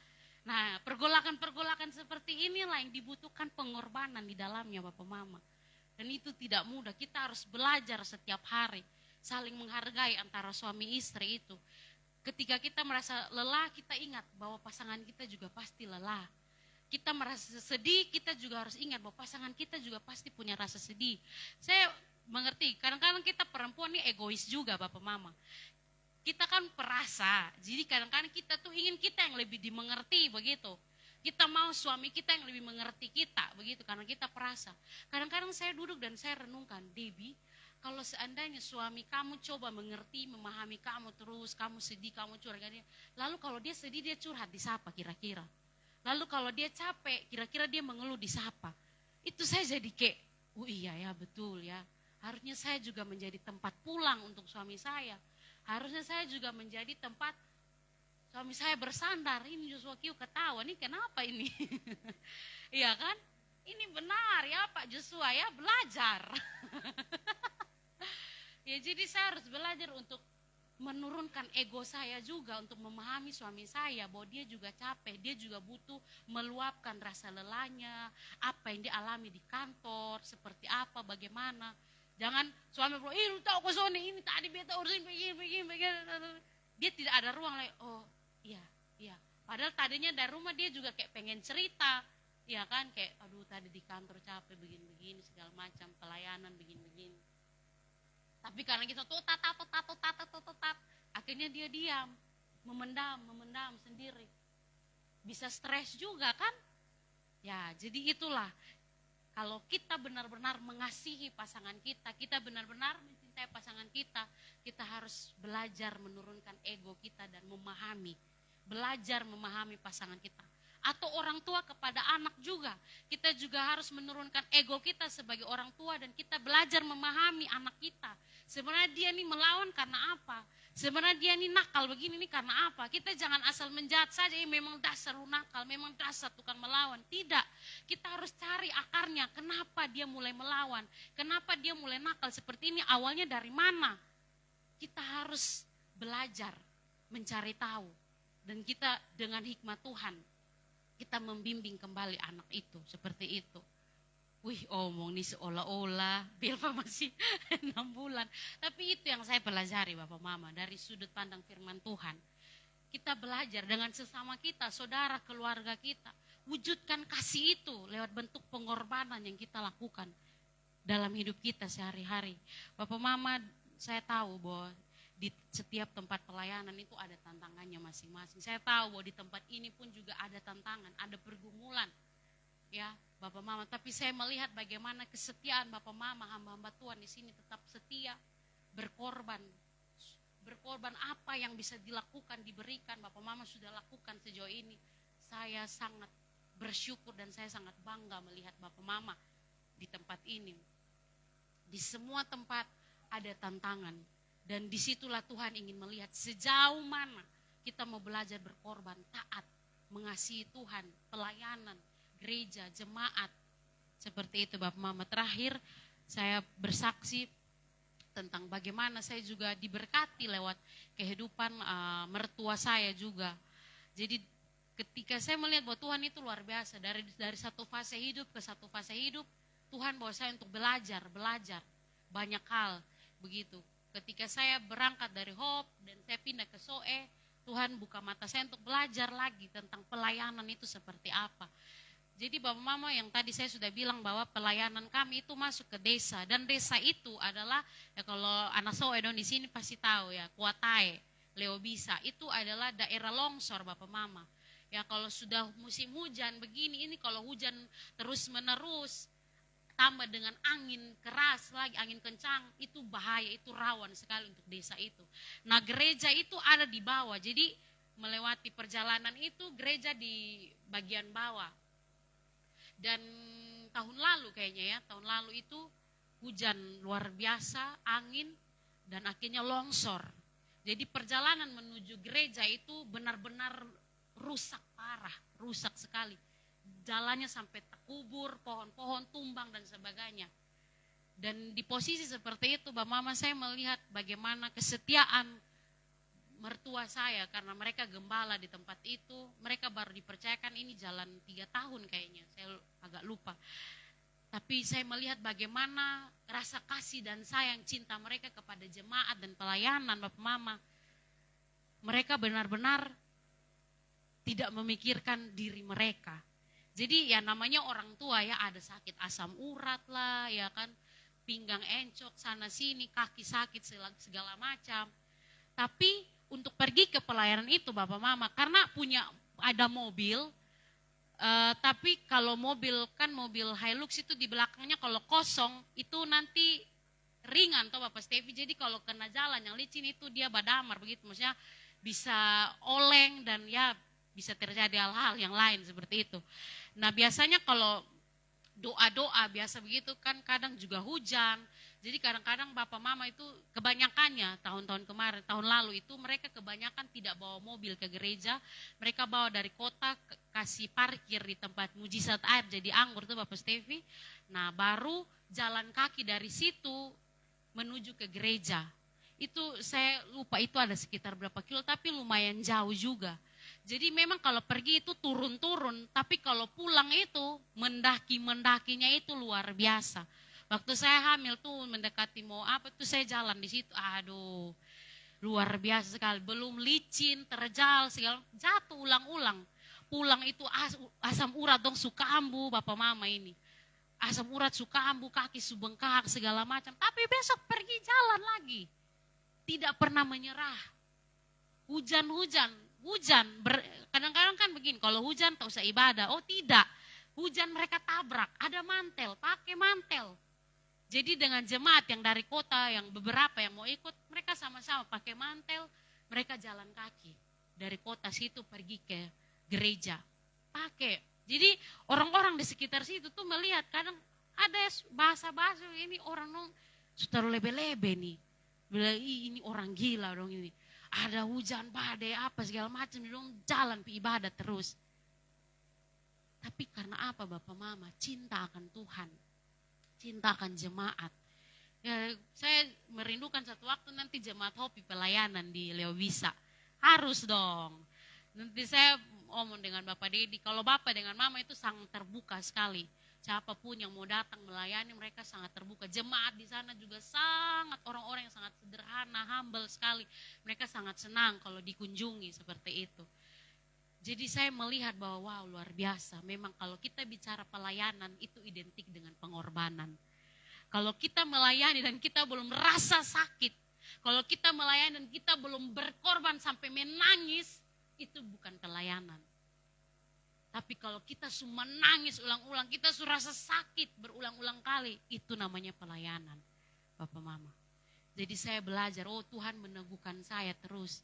Nah, pergolakan-pergolakan seperti inilah yang dibutuhkan pengorbanan di dalamnya Bapak Mama. Dan itu tidak mudah, kita harus belajar setiap hari, saling menghargai antara suami istri itu. Ketika kita merasa lelah, kita ingat bahwa pasangan kita juga pasti lelah. Kita merasa sedih, kita juga harus ingat bahwa pasangan kita juga pasti punya rasa sedih. Saya mengerti, kadang-kadang kita perempuan ini egois juga Bapak Mama. Kita kan perasa, jadi kadang-kadang kita tuh ingin kita yang lebih dimengerti begitu. Kita mau suami kita yang lebih mengerti kita begitu karena kita perasa. Kadang-kadang saya duduk dan saya renungkan, Debbie, Kalau seandainya suami kamu coba mengerti, memahami kamu terus, kamu sedih, kamu curhat dia. Lalu kalau dia sedih, dia curhat di siapa kira-kira? Lalu kalau dia capek, kira-kira dia mengeluh di siapa? Itu saya jadi kayak, oh iya ya betul ya. Harusnya saya juga menjadi tempat pulang untuk suami saya. Harusnya saya juga menjadi tempat suami saya bersandar. Ini Joshua Kio ketawa, ini kenapa ini? Iya kan? Ini benar ya Pak Joshua ya, belajar. Ya jadi saya harus belajar untuk menurunkan ego saya juga, untuk memahami suami saya bahwa dia juga capek, dia juga butuh meluapkan rasa lelahnya, apa yang dia alami di kantor, seperti apa, bagaimana. Jangan suami bilang, lu tahu kok Sony ini tadi beta urusin begini. Dia tidak ada ruang lagi, oh iya. Padahal tadinya dari rumah dia juga kayak pengen cerita, ya kan, kayak aduh tadi di kantor capek begini-begini segala macam, pelayanan begini-begini. Tapi karena kita totat, akhirnya dia diam, memendam sendiri. Bisa stres juga kan? Ya, jadi itulah. Kalau kita benar-benar mengasihi pasangan kita benar-benar mencintai pasangan kita harus belajar menurunkan ego kita dan memahami. Belajar memahami pasangan kita. Atau orang tua kepada anak juga. Kita juga harus menurunkan ego kita sebagai orang tua dan kita belajar memahami anak kita. Sebenarnya dia nih melawan karena apa? Sebenarnya dia nih nakal begini nih karena apa? Kita jangan asal menjat saja, memang dasar lu nakal, memang dasar tukang melawan. Tidak, kita harus cari akarnya, kenapa dia mulai melawan, kenapa dia mulai nakal seperti ini, awalnya dari mana? Kita harus belajar, mencari tahu. Dan kita dengan hikmat Tuhan, kita membimbing kembali anak itu, seperti itu. Wih, omong nih seolah-olah Bilva masih 6 bulan. Tapi itu yang saya pelajari Bapak Mama dari sudut pandang firman Tuhan. Kita belajar dengan sesama kita, saudara, keluarga kita. Wujudkan kasih itu lewat bentuk pengorbanan yang kita lakukan dalam hidup kita sehari-hari. Bapak Mama, saya tahu bahwa di setiap tempat pelayanan itu ada tantangannya masing-masing. Saya tahu bahwa di tempat ini pun juga ada tantangan, ada pergumulan. Ya, Bapak Mama, tapi saya melihat bagaimana kesetiaan Bapak Mama, hamba-hamba Tuhan di sini tetap setia, berkorban. Berkorban apa yang bisa dilakukan, diberikan, Bapak Mama sudah lakukan sejauh ini. Saya sangat bersyukur dan saya sangat bangga melihat Bapak Mama di tempat ini. Di semua tempat ada tantangan dan disitulah Tuhan ingin melihat sejauh mana kita mau belajar berkorban, taat, mengasihi Tuhan, pelayanan, gereja, jemaat, seperti itu Bapak Mama. Terakhir saya bersaksi tentang bagaimana saya juga diberkati lewat kehidupan mertua saya juga. Jadi ketika saya melihat bahwa Tuhan itu luar biasa, dari satu fase hidup ke satu fase hidup, Tuhan bawa saya untuk belajar banyak hal begitu. Ketika saya berangkat dari Hope dan saya pindah ke Soe, Tuhan buka mata saya untuk belajar lagi tentang pelayanan itu seperti apa. Jadi Bapak Mama, yang tadi saya sudah bilang bahwa pelayanan kami itu masuk ke desa, dan desa itu adalah, ya kalau anak Soe di sini pasti tahu ya, Kuatae, Leobisa, itu adalah daerah longsor Bapak Mama. Ya kalau sudah musim hujan begini, ini kalau hujan terus menerus, tambah dengan angin keras lagi, angin kencang, itu bahaya, itu rawan sekali untuk desa itu. Nah gereja itu ada di bawah, jadi melewati perjalanan itu gereja di bagian bawah. Dan tahun lalu kayaknya ya, tahun lalu itu hujan luar biasa, angin, dan akhirnya longsor. Jadi perjalanan menuju gereja itu benar-benar rusak parah, rusak sekali. Jalannya sampai terkubur, pohon-pohon tumbang dan sebagainya. Dan di posisi seperti itu, Bapak Mama, saya melihat bagaimana kesetiaan mertua saya, karena mereka gembala di tempat itu. Mereka baru dipercayakan ini jalan 3 tahun kayaknya, saya agak lupa. Tapi saya melihat bagaimana rasa kasih dan sayang cinta mereka kepada jemaat dan pelayanan Bapak Mama. Mereka benar-benar tidak memikirkan diri mereka. Jadi ya namanya orang tua ya, ada sakit asam urat lah ya kan, pinggang encok sana sini, kaki sakit segala macam. Tapi untuk pergi ke pelayanan itu Bapak Mama, karena ada mobil, tapi kalau mobil kan mobil Hilux itu di belakangnya kalau kosong itu nanti ringan toh Bapak Stevi. Jadi kalau kena jalan yang licin itu dia badamar begitu, maksudnya bisa oleng dan ya bisa terjadi hal-hal yang lain seperti itu. Nah biasanya kalau doa-doa biasa begitu kan kadang juga hujan. Jadi kadang-kadang bapak mama itu kebanyakannya tahun-tahun kemarin, tahun lalu itu mereka kebanyakan tidak bawa mobil ke gereja. Mereka bawa dari kota kasih parkir di tempat mujizat air jadi anggur tuh Bapak Stevi. Nah baru jalan kaki dari situ menuju ke gereja. Itu saya lupa itu ada sekitar berapa kilo tapi lumayan jauh juga. Jadi memang kalau pergi itu turun-turun, tapi kalau pulang itu mendaki-mendakinya itu luar biasa. Waktu saya hamil tuh mendekati mau apa tuh saya jalan di situ, aduh luar biasa sekali. Belum licin, terjal, segala jatuh ulang-ulang. Pulang itu asam urat dong suka ambu bapak mama ini. Asam urat suka ambu, kaki subengkak segala macam. Tapi besok pergi jalan lagi. Tidak pernah menyerah. Hujan, kadang-kadang kan begini, kalau hujan tak usah ibadah. Oh tidak, hujan mereka tabrak, ada mantel, pakai mantel. Jadi dengan jemaat yang dari kota, yang beberapa yang mau ikut, mereka sama-sama pakai mantel, mereka jalan kaki. Dari kota situ pergi ke gereja, pakai. Jadi orang-orang di sekitar situ tuh melihat, kadang ada bahasa-bahasa ini orang nong sudah lebe-lebe nih. Bilang ini orang gila dong ini. Ada hujan, badai, apa segala macam, dong jalan ibadah terus. Tapi karena apa Bapak Mama? Cinta akan Tuhan. Cinta akan jemaat. Ya, saya merindukan satu waktu nanti jemaat Hopi pelayanan di Leowisa. Harus dong. Nanti saya omong dengan Bapak Dedi, kalau Bapak dengan Mama itu sangat terbuka sekali. Siapapun yang mau datang melayani mereka sangat terbuka. Jemaat di sana juga sangat orang-orang yang sangat sederhana, humble sekali. Mereka sangat senang kalau dikunjungi seperti itu. Jadi saya melihat bahwa wow luar biasa. Memang kalau kita bicara pelayanan itu identik dengan pengorbanan. Kalau kita melayani dan kita belum merasa sakit. Kalau kita melayani dan kita belum berkorban sampai menangis. Itu bukan pelayanan. Tapi kalau kita semua nangis ulang-ulang, kita sudah rasa sakit berulang-ulang kali, itu namanya pelayanan, Bapak Mama. Jadi saya belajar, oh Tuhan meneguhkan saya terus.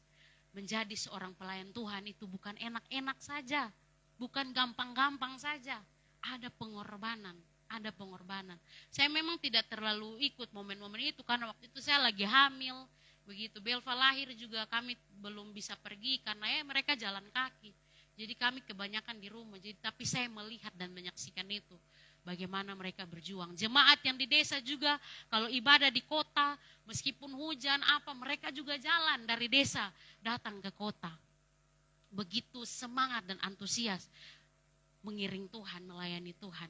Menjadi seorang pelayan Tuhan itu bukan enak-enak saja, bukan gampang-gampang saja. Ada pengorbanan, ada pengorbanan. Saya memang tidak terlalu ikut momen-momen itu, karena waktu itu saya lagi hamil. Begitu Belva lahir juga kami belum bisa pergi, karena ya mereka jalan kaki. Jadi kami kebanyakan di rumah, tapi saya melihat dan menyaksikan itu. Bagaimana mereka berjuang. Jemaat yang di desa juga, kalau ibadah di kota, meskipun hujan apa, mereka juga jalan dari desa, datang ke kota. Begitu semangat dan antusias, mengiring Tuhan, melayani Tuhan.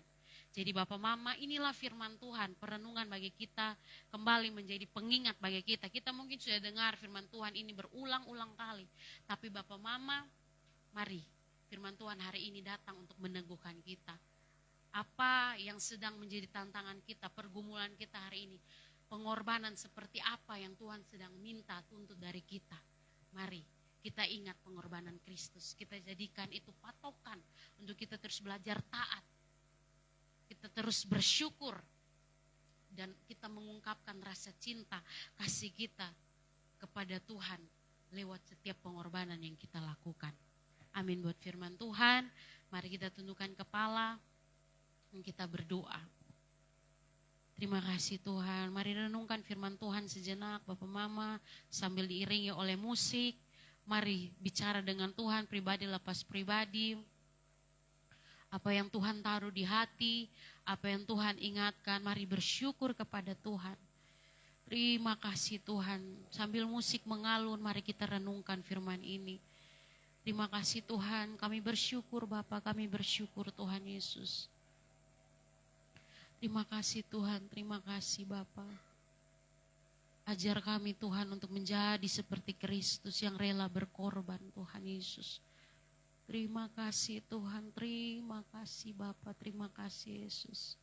Jadi Bapak Mama, inilah firman Tuhan, perenungan bagi kita, kembali menjadi pengingat bagi kita. Kita mungkin sudah dengar firman Tuhan ini berulang-ulang kali. Tapi Bapak Mama, mari firman Tuhan hari ini datang untuk meneguhkan kita. Apa yang sedang menjadi tantangan kita, pergumulan kita hari ini. Pengorbanan seperti apa yang Tuhan sedang minta tuntut dari kita. Mari kita ingat pengorbanan Kristus. Kita jadikan itu patokan untuk kita terus belajar taat. Kita terus bersyukur. Dan kita mengungkapkan rasa cinta, kasih kita kepada Tuhan lewat setiap pengorbanan yang kita lakukan. Amin buat firman Tuhan. Mari kita tundukkan kepala. Kita berdoa. Terima kasih Tuhan. Mari renungkan firman Tuhan sejenak Bapak Mama sambil diiringi oleh musik. Mari bicara dengan Tuhan pribadi lepas pribadi. Apa yang Tuhan taruh di hati, apa yang Tuhan ingatkan, mari bersyukur kepada Tuhan. Terima kasih Tuhan. Sambil musik mengalun, mari kita renungkan firman ini. Terima kasih Tuhan, kami bersyukur Bapa, kami bersyukur Tuhan Yesus. Terima kasih Tuhan, terima kasih Bapa. Ajar kami Tuhan untuk menjadi seperti Kristus yang rela berkorban Tuhan Yesus. Terima kasih Tuhan, terima kasih Bapa, terima kasih Yesus.